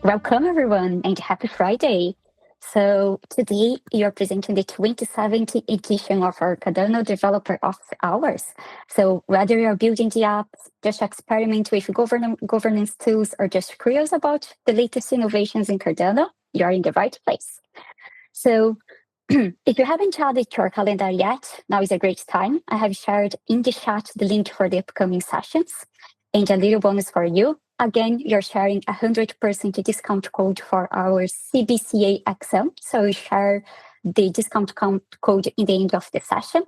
Welcome, everyone, and happy Friday. So today you're presenting the 2070 edition of our Cardano Developer Office Hours. So whether you're building the app, just experiment with governance tools, or just curious about the latest innovations in Cardano, you're in the right place. So if you haven't added to your calendar yet, now is a great time. I have shared in the chat the link for the upcoming sessions. And a little bonus for you. Again, you're sharing 100% discount code for our CBCA XM. So we share the discount code in the end of the session.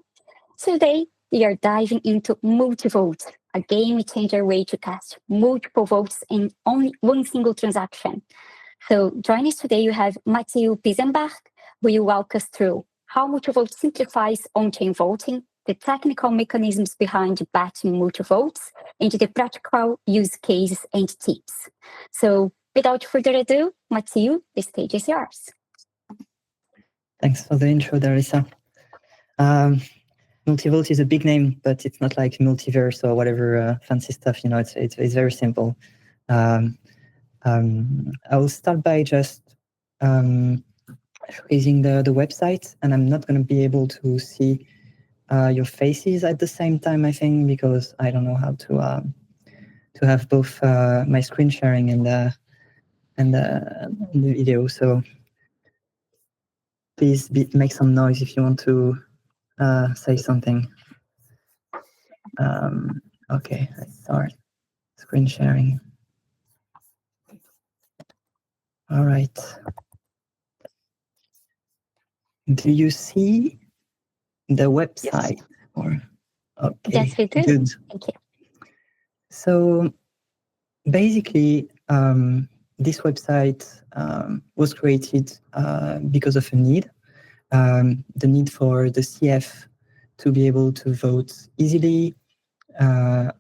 So today, we are diving into multi-vote, a game-changer way to cast multiple votes in only one single transaction. So joining us today, you have Matthieu Pizenberg, who will walk us through how multi-vote simplifies on-chain voting, the technical mechanisms behind batching multi-votes, and the practical use cases and tips. So without further ado, Matthieu, the stage is yours. Thanks for the intro, Darissa. Multi-vote is a big name, but it's not like multiverse or whatever fancy stuff. You know, it's very simple. I will start by just raising the website, and I'm not going to be able to see your faces at the same time, I think, because I don't know how to have both my screen sharing and the video. So please make some noise if you want to say something. Okay, let's start screen sharing. All right. Do you see the website? Yes. Or okay, yes, we do. Good. Thank you. So basically, this website was created because of a need, the need for the CF to be able to vote easily for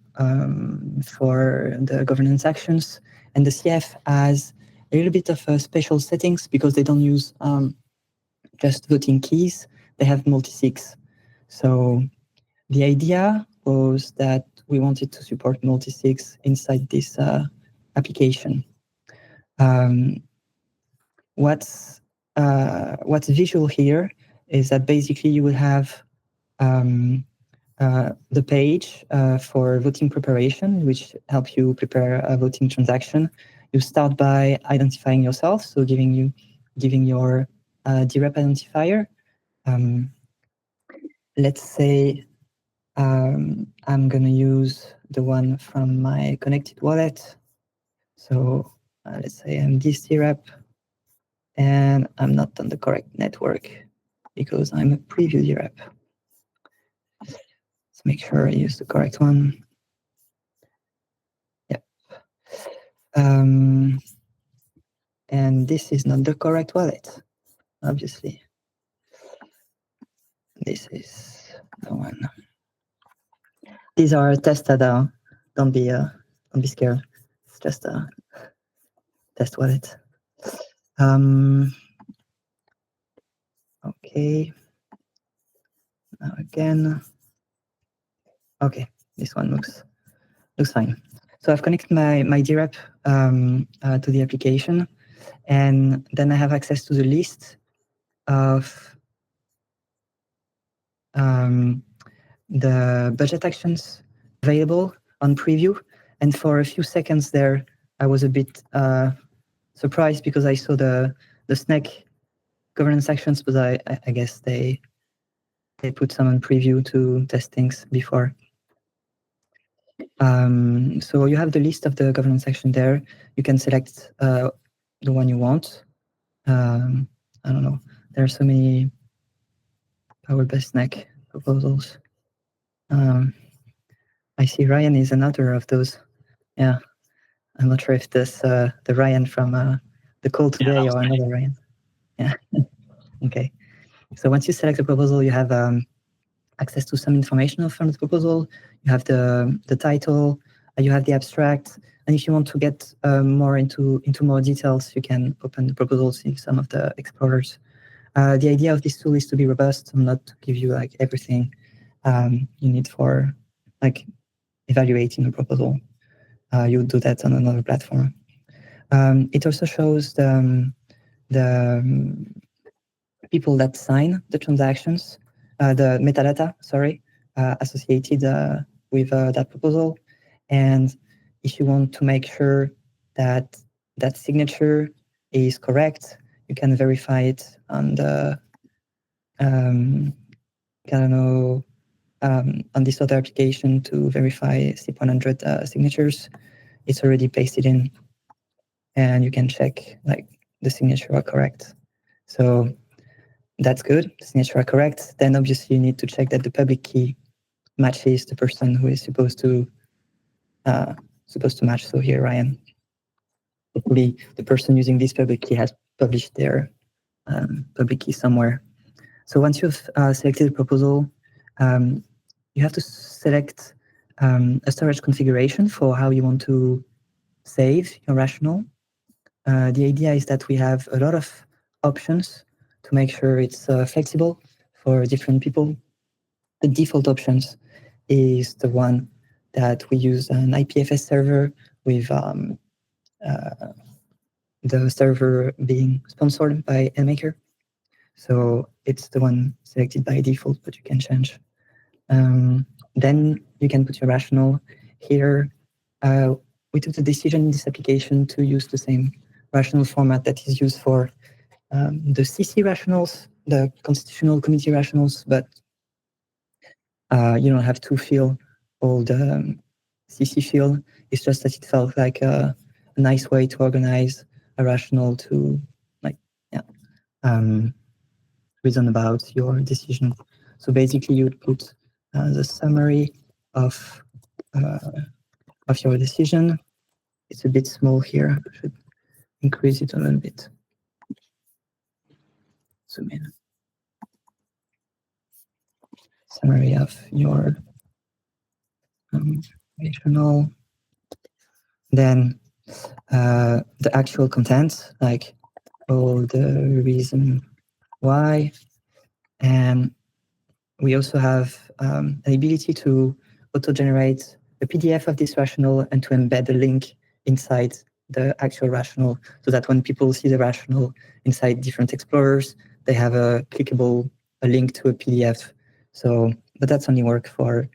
the governance actions. And the CF has a little bit of special settings because they don't use just voting keys, they have multi-sigs. So the idea was that we wanted to support multi-sigs inside this application. What's visual here is that basically you will have the page for voting preparation, which helps you prepare a voting transaction. You start by identifying yourself, so giving your DREP identifier. Let's say I'm going to use the one from my connected wallet. So let's say I'm this DREP, and I'm not on the correct network because I'm a preview DREP. Let's make sure I use the correct one. Yep. And this is not the correct wallet, obviously. This is the one. These are tested. Don't be scared. It's just a test wallet. Okay. Now again. Okay, this one looks fine. So I've connected my DREP to the application, and then I have access to the list of the budget actions available on preview. And for a few seconds there, I was a bit surprised because I saw the SNEC governance actions, but I guess they put some on preview to test things before. So you have the list of the governance action there. You can select the one you want. I don't know. There are so many powered by SNEC proposals. I see Ryan is another of those. Yeah, I'm not sure if this the Ryan from the call today or another Ryan. Yeah. Okay. So once you select the proposal, you have access to some information from the proposal. You have the title. You have the abstract. And if you want to get more into more details, you can open the proposals in some of the explorers. The idea of this tool is to be robust and not to give you like everything you need for like evaluating a proposal. You do that on another platform. It also shows the people that sign the transactions, the metadata, sorry, associated with that proposal. And if you want to make sure that that signature is correct, you can verify it on the Cardano on this other application to verify SIP 100 signatures. It's already pasted in, and you can check like the signature are correct. So that's good. The signature are correct. Then obviously you need to check that the public key matches the person who is supposed to match. So here, Ryan, hopefully the person using this public key has published their public key somewhere. So once you've selected a proposal, you have to select a storage configuration for how you want to save your rational. The idea is that we have a lot of options to make sure it's flexible for different people. The default options is the one that we use an IPFS server with the server being sponsored by NMaker. So it's the one selected by default, but you can change. Then you can put your rational here. We took the decision in this application to use the same rational format that is used for the CC rationals, the Constitutional Committee rationals, but you don't have to fill all the CC field. It's just that it felt like a nice way to organize a rational to reason about your decision. So basically, you would put the summary of your decision. It's a bit small here. I should increase it a little bit. Zoom in. Summary of your rational. Then the actual content, like all the reason why. And we also have an ability to auto-generate a PDF of this rational and to embed a link inside the actual rational, so that when people see the rational inside different explorers, they have a link to a PDF. So, but that's only work for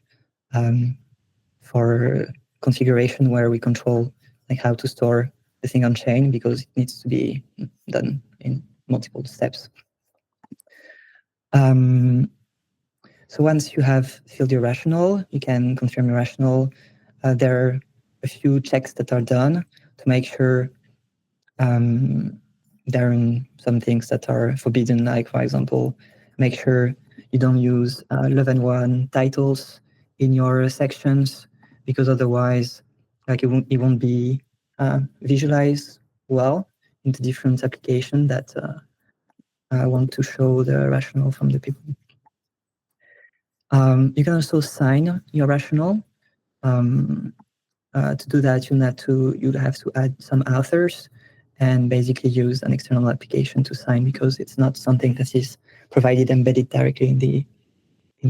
configuration where we control like how to store the thing on chain, because it needs to be done in multiple steps. So once you have filled your rational, you can confirm your rational. There are a few checks that are done to make sure there are some things that are forbidden, like, for example, make sure you don't use 11.1 titles in your sections, because otherwise like it won't be visualized well in the different applications that want to show the rational from the people. You can also sign your rational. To do that, you'd have to add some authors and basically use an external application to sign, because it's not something that is provided embedded directly in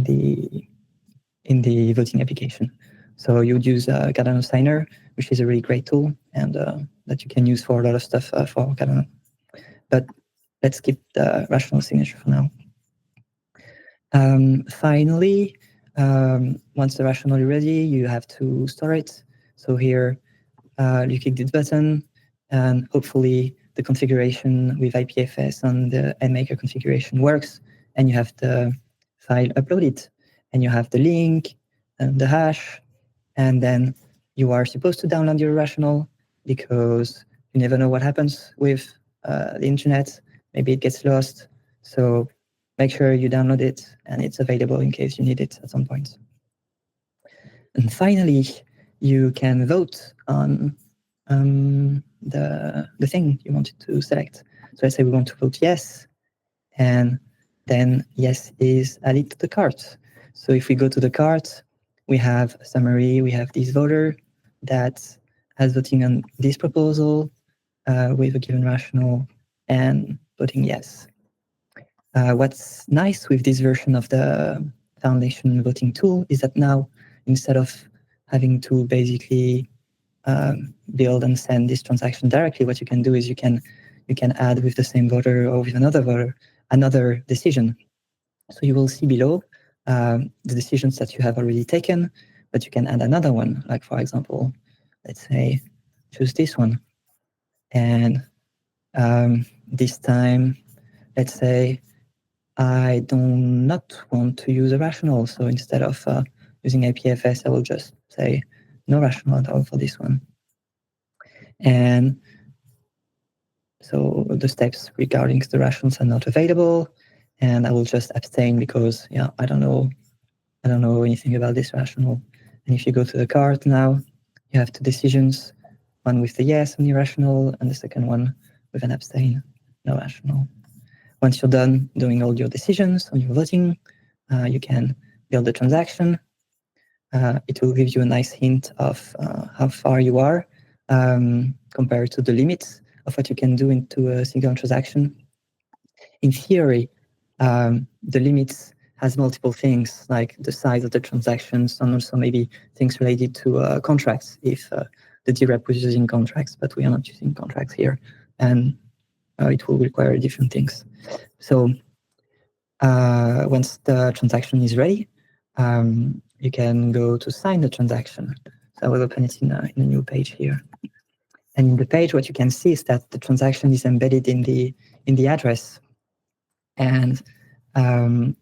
the voting application. So you would use Cardano Signer, which is a really great tool and that you can use for a lot of stuff for Cardano. But let's skip the rational signature for now. Finally, once the rational is ready, you have to store it. So here, you click this button, and hopefully the configuration with IPFS and the NMaker configuration works, and you have the file uploaded, and you have the link and the hash, and then you are supposed to download your rational, because you never know what happens with the internet. Maybe it gets lost. So make sure you download it and it's available in case you need it at some point. And finally, you can vote on the thing you wanted to select. So let's say we want to vote yes, and then yes is added to the cart. So if we go to the cart, we have a summary, we have this voter that has voting on this proposal with a given rational and voting yes. What's nice with this version of the Foundation voting tool is that now, instead of having to basically build and send this transaction directly, what you can do is you can add with the same voter or with another voter another decision. So you will see below the decisions that you have already taken, but you can add another one. Like, for example, let's say choose this one, and this time, let's say I do not want to use a rational. So instead of using IPFS, I will just say no rational at all for this one. And so the steps regarding the rationals are not available, and I will just abstain because I don't know anything about this rational. And if you go to the card now, you have two decisions, one with the yes on the rational, and the second one with an abstain, no rational. Once you're done doing all your decisions on your voting, you can build the transaction. It will give you a nice hint of how far you are compared to the limits of what you can do into a single transaction. In theory, the limits has multiple things like the size of the transactions and also maybe things related to contracts if the DREP was using contracts, but we are not using contracts here. And it will require different things. So once the transaction is ready, you can go to sign the transaction. So I will open it in a new page here. And in the page, what you can see is that the transaction is embedded in the address. And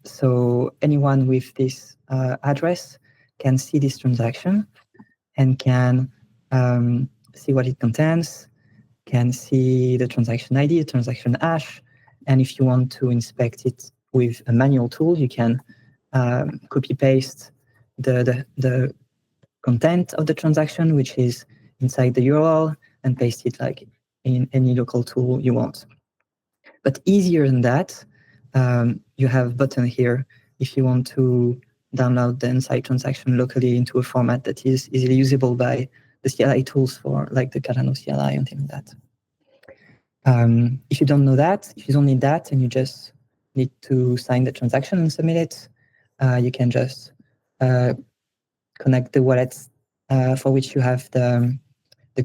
so anyone with this address can see this transaction and can see what it contains, can see the transaction ID, the transaction hash, and if you want to inspect it with a manual tool, you can copy paste the content of the transaction, which is inside the URL, and paste it like in any local tool you want. But easier than that, you have a button here if you want to download the inside transaction locally into a format that is easily usable by the CLI tools for like the Cardano CLI and things like that. If you don't know that, if you don't need that and you just need to sign the transaction and submit it, you can just connect the wallets for which you have the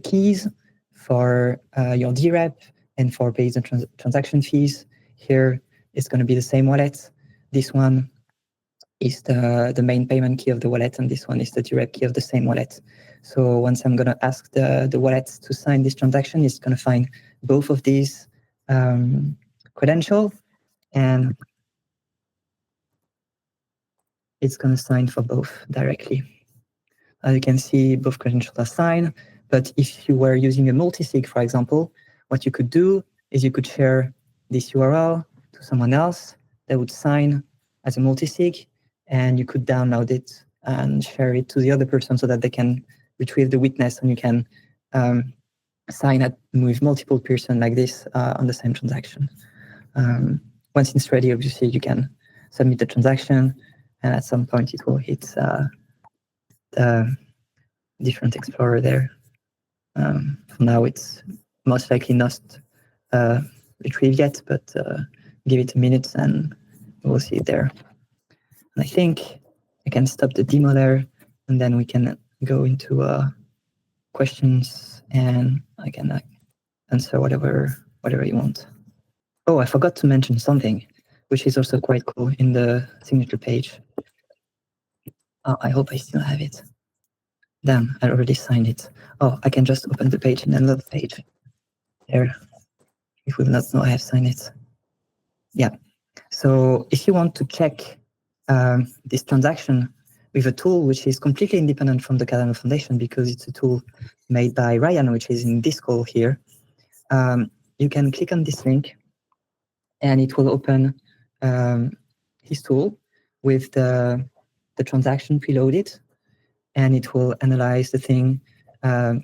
keys for your DREP and for paying the transaction fees. Here it's going to be the same wallet. This one is the main payment key of the wallet, and this one is the DREP key of the same wallet. So once I'm going to ask the wallet to sign this transaction, it's going to find both of these credentials, and it's going to sign for both directly. As you can see, both credentials are signed, but if you were using a multisig, for example, what you could do is you could share this URL to someone else that would sign as a multisig, and you could download it and share it to the other person so that they can retrieve the witness, and you can sign it with multiple person like this on the same transaction. Once it's ready, obviously, you can submit the transaction, and at some point it will hit the different explorer there. For now, it's most likely not retrieved yet, but give it a minute and we'll see it there. And I think I can stop the demo there, and then we can go into questions, and I can answer whatever you want. Oh, I forgot to mention something, which is also quite cool in the signature page. Oh, I hope I still have it. Damn, I already signed it. Oh, I can just open the page in another page. There. If we will not know I have signed it. Yeah. So if you want to check this transaction with a tool which is completely independent from the Cardano Foundation, because it's a tool made by Ryan, which is in this call here, you can click on this link and it will open his tool with the transaction preloaded, and it will analyze the thing,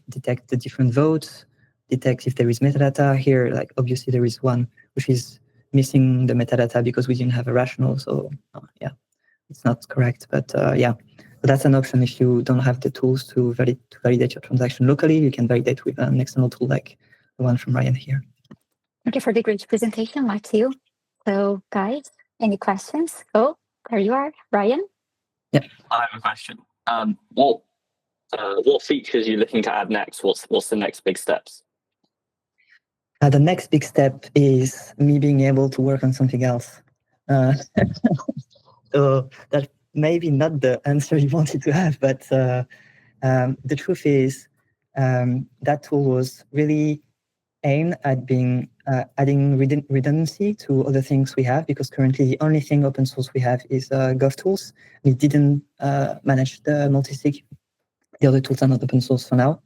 detect the different votes, detect if there is metadata here. Like obviously there is one which is missing the metadata because we didn't have a rational, so yeah, it's not correct. But yeah, so that's an option. If you don't have the tools to validate your transaction locally, you can validate with an external tool like the one from Ryan here. Thank you for the great presentation, Matthieu. So, guys, any questions? Oh, there you are, Ryan. I have a question. What features are you looking to add next? What's the next big steps? The next big step is me being able to work on something else. So that maybe not the answer you wanted to have, but the truth is that tool was really aimed at being adding redundancy to other things we have, because currently the only thing open source we have is GovTools. We didn't manage the multisig. The other tools are not open source for now.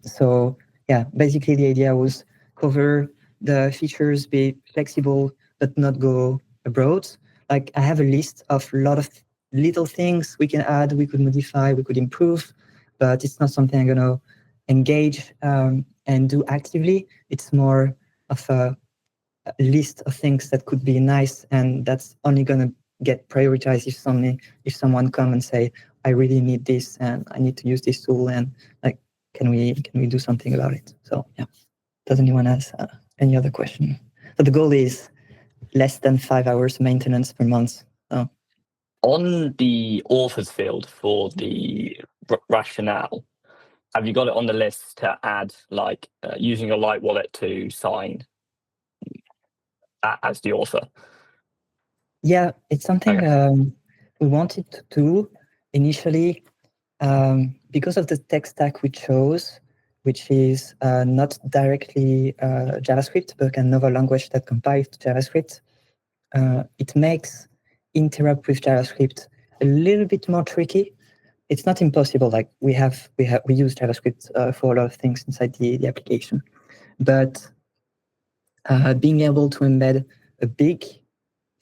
So yeah, basically the idea was cover the features, be flexible, but not go abroad. Like I have a list of a lot of little things we can add, we could modify, we could improve, but it's not something I'm gonna engage and do actively. It's more of a list of things that could be nice, and that's only gonna get prioritized if someone come and say, I really need this and I need to use this tool, and like, can we do something about it? So yeah. Does anyone have any other question? So the goal is less than 5 hours maintenance per month. So. On the authors field for the rationale, have you got it on the list to add, like using your Light wallet to sign as the author? Yeah, it's something we wanted to do initially because of the tech stack we chose, which is not directly JavaScript, but another language that compiles to JavaScript. It makes interrupt with JavaScript a little bit more tricky. It's not impossible. Like we use JavaScript for a lot of things inside the application, but being able to embed a big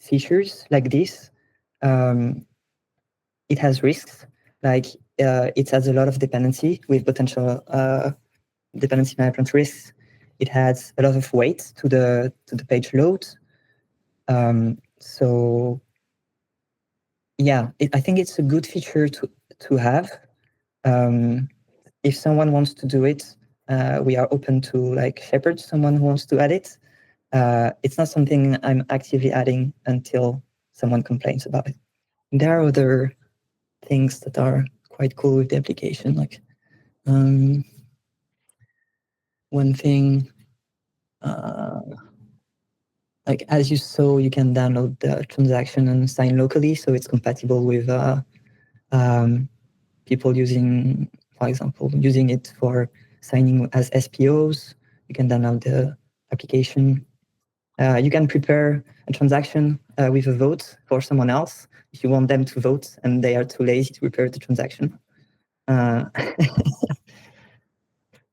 features like this, it has risks. Like it has a lot of dependency with potential dependency management risks. It has a lot of weight to the page load. So yeah, I think it's a good feature to have. If someone wants to do it, we are open to like shepherd someone who wants to add it. It's not something I'm actively adding until someone complains about it. There are other things that are quite cool with the application. Like one thing, like as you saw, you can download the transaction and sign locally, so it's compatible with people using, for example, using it for signing as SPOs. You can download the application. You can prepare a transaction with a vote for someone else if you want them to vote and they are too lazy to prepare the transaction.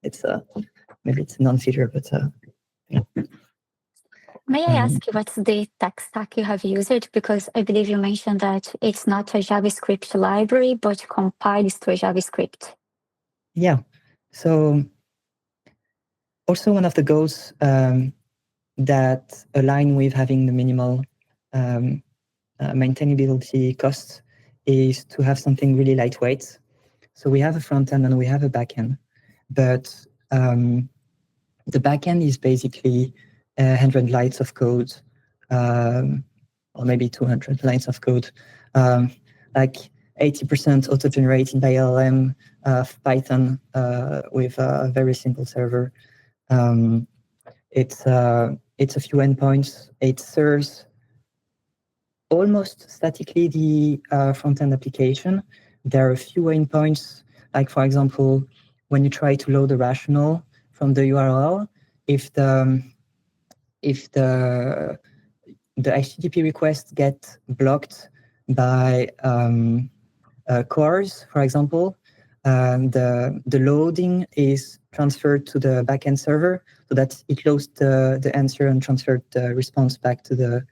It's maybe it's a non-feature, but yeah. May I ask you what's the tech stack you have used? Because I believe you mentioned that it's not a JavaScript library, but compiles to a JavaScript. Yeah. So also one of the goals that align with having the minimal maintainability costs is to have something really lightweight. So we have a front end and we have a back end, but the back end is basically 100 lines of code, or maybe 200 lines of code, like 80% auto-generated by LLM, Python with a very simple server. It's a few endpoints. It serves almost statically the front-end application. There are a few endpoints, like for example, when you try to load a rational from the URL, if the HTTP request gets blocked by cores, for example, the loading is transferred to the backend server so that it loads the answer and transferred the response back to the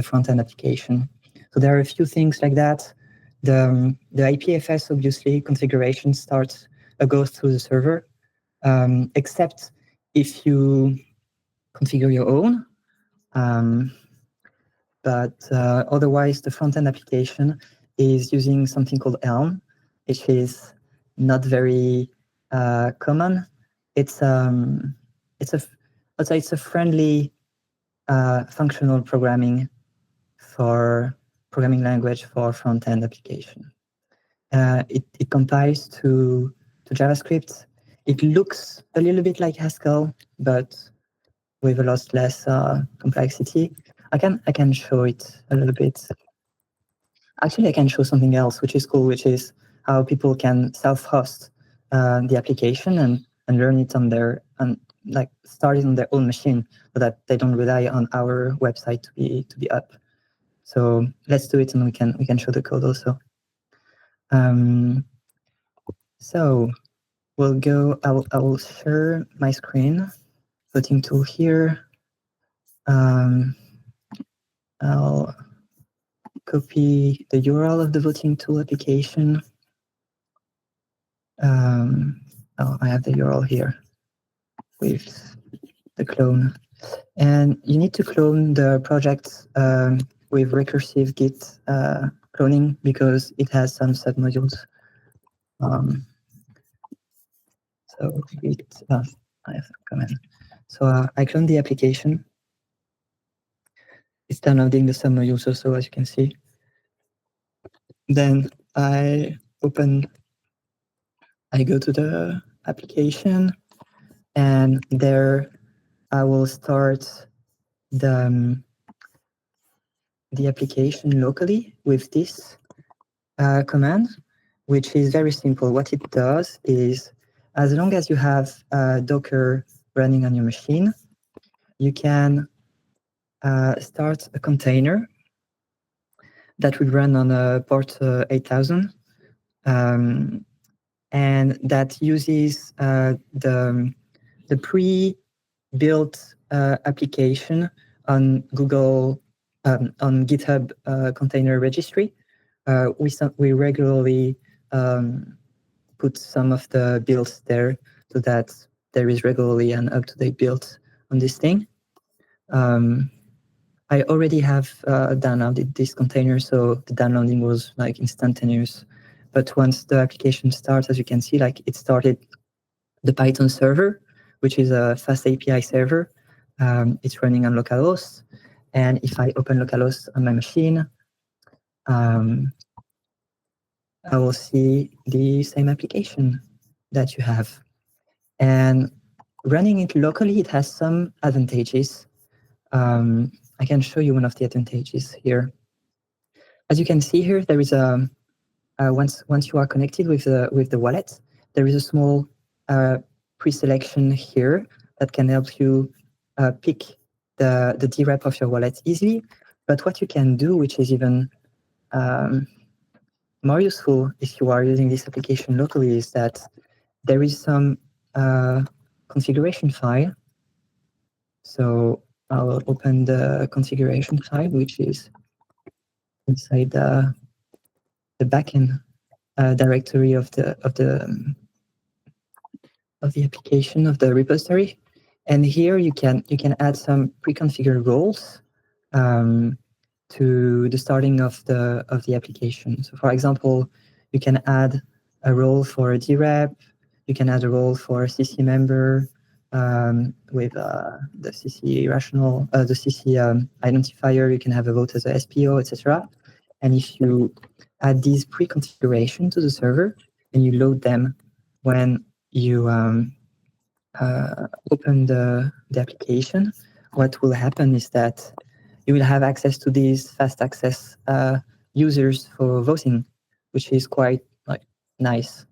front-end application. So there are a few things like that. The IPFS, obviously, configuration goes through the server, except if you configure your own. But otherwise, the front-end application is using something called Elm, which is not very common. It's a friendly functional programming for programming language for front-end application. It compiles to JavaScript. It looks a little bit like Haskell, but with a lot less complexity. I can show it a little bit. Actually, I can show something else, which is cool, which is how people can self-host the application and learn it on their like start it on their own machine, so that they don't rely on our website to be up. So let's do it, and we can show the code also. So we'll go. I will share my screen. Voting tool here. I'll copy the URL of the voting tool application. Oh, I have the URL here with the clone. And you need to clone the project with recursive Git cloning, because it has some submodules. So Git, I have a command. So I clone the application. It's downloading the submodules also, as you can see. Then I go to the application, and there I will start the application locally with this command, which is very simple. What it does is, as long as you have Docker running on your machine, you can start a container that will run on a port 8000, and that uses the pre-built application on Google on GitHub container registry. We regularly put some of the builds there, so that there is regularly an up-to-date build on this thing. I already have downloaded this container, so the downloading was like instantaneous. But once the application starts, as you can see, like it started the Python server, which is a fast API server. It's running on localhost. And if I open localhost on my machine, I will see the same application that you have. And running it locally, it has some advantages. I can show you one of the advantages here. As you can see here, there is a once you are connected with the wallet, there is a small pre-selection here that can help you pick the DREP of your wallet easily. But what you can do, which is even more useful if you are using this application locally, is that there is some configuration file. So I will open the configuration file, which is inside the backend directory of the application, of the repository. And here you can add some pre-configured roles to the starting of the application. So for example, you can add a role for a DREP, you can add a role for a CC member with the CC rational, the CC identifier. You can have a vote as a SPO, etc. And if you add these pre-configuration to the server and you load them when you open the application, what will happen is that you will have access to these fast access users for voting, which is quite like nice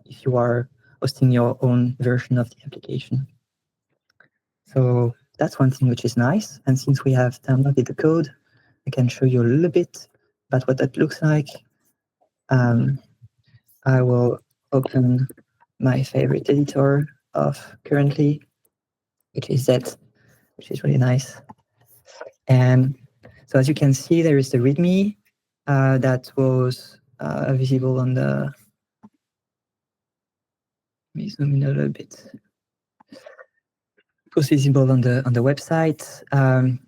if you are hosting your own version of the application. So that's one thing which is nice. And since we have downloaded the code, I can show you a little bit about what that looks like. I will open my favorite editor of currently, which is Z, which is really nice. And so as you can see, there is the README that was visible on the, let me zoom in a little bit. It was visible on the website.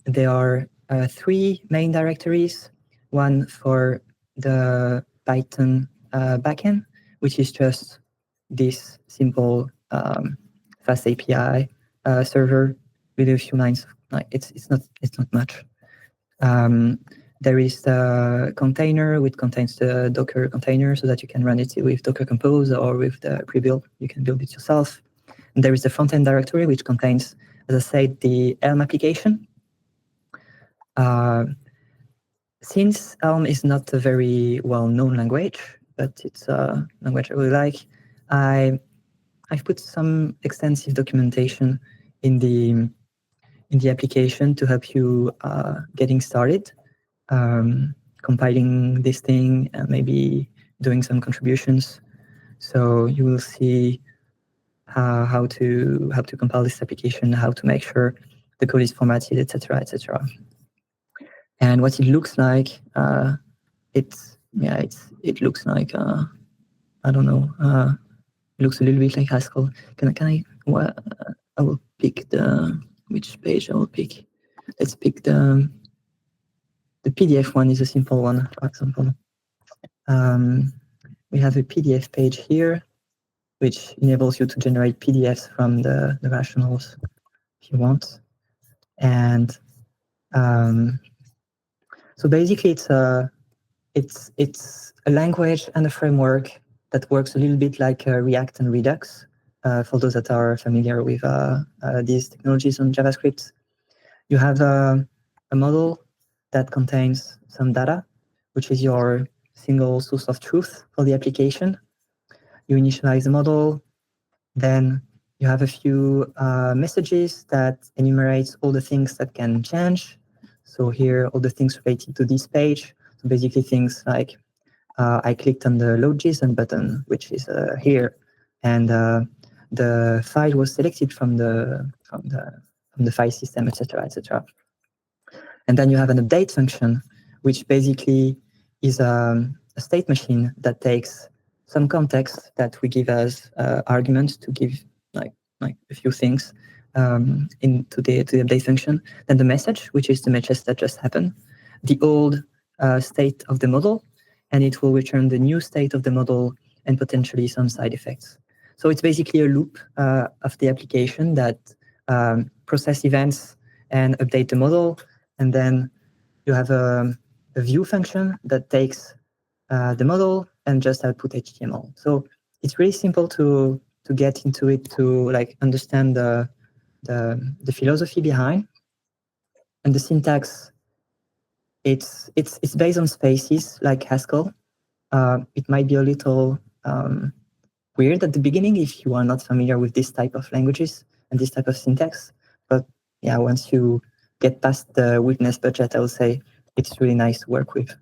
There are 3 main directories, one for the Python backend, which is just this simple fast API server with a few lines like it's not much. There is the container which contains the Docker container so that you can run it with Docker Compose or with the pre-build. You can build it yourself. And there is the front-end directory which contains, as I said, the Elm application. Since Elm is not a very well-known language, but it's a language I really like, I've put some extensive documentation in the application to help you getting started, compiling this thing and maybe doing some contributions. So you will see how to compile this application, how to make sure the code is formatted, etc., etc. And what it looks like, it looks like I don't know. It looks a little bit like Haskell. I will pick which page I will pick. Let's pick the PDF one is a simple one, for example. We have a PDF page here, which enables you to generate PDFs from the rationals if you want. And so basically, it's a language and a framework that works a little bit like React and Redux. For those that are familiar with these technologies on JavaScript, you have a model that contains some data, which is your single source of truth for the application. You initialize the model, then you have a few messages that enumerate all the things that can change. So here, all the things related to this page. So basically things like I clicked on the load JSON button, which is here, and the file was selected from the file system, etc., etc. And then you have an update function, which basically is a state machine that takes some context that we give as argument to give like a few things into the update function. Then the message, which is the message that just happened, the old state of the model, and it will return the new state of the model and potentially some side effects. So it's basically a loop of the application that process events and update the model. And then you have a view function that takes the model and just output HTML. So it's really simple to get into it, to like understand the philosophy behind. And the syntax, it's based on spaces like Haskell. It might be a little weird at the beginning if you are not familiar with this type of languages and this type of syntax. But yeah, once you get past the weakness budget, I would say it's really nice to work with.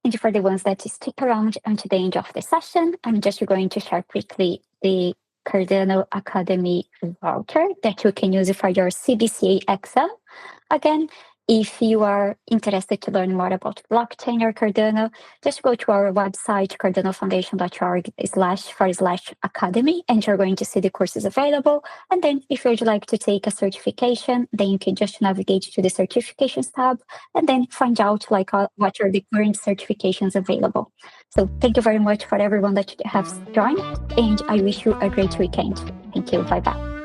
And for the ones that stick around until the end of the session, I'm just going to share quickly the Cardano Academy voucher that you can use for your CBCA exam. Again, if you are interested to learn more about blockchain or Cardano, just go to our website, cardanofoundation.org/academy, and you're going to see the courses available. And then if you'd like to take a certification, then you can just navigate to the certifications tab and then find out like what are the current certifications available. So thank you very much for everyone that has joined, and I wish you a great weekend. Thank you. Bye-bye.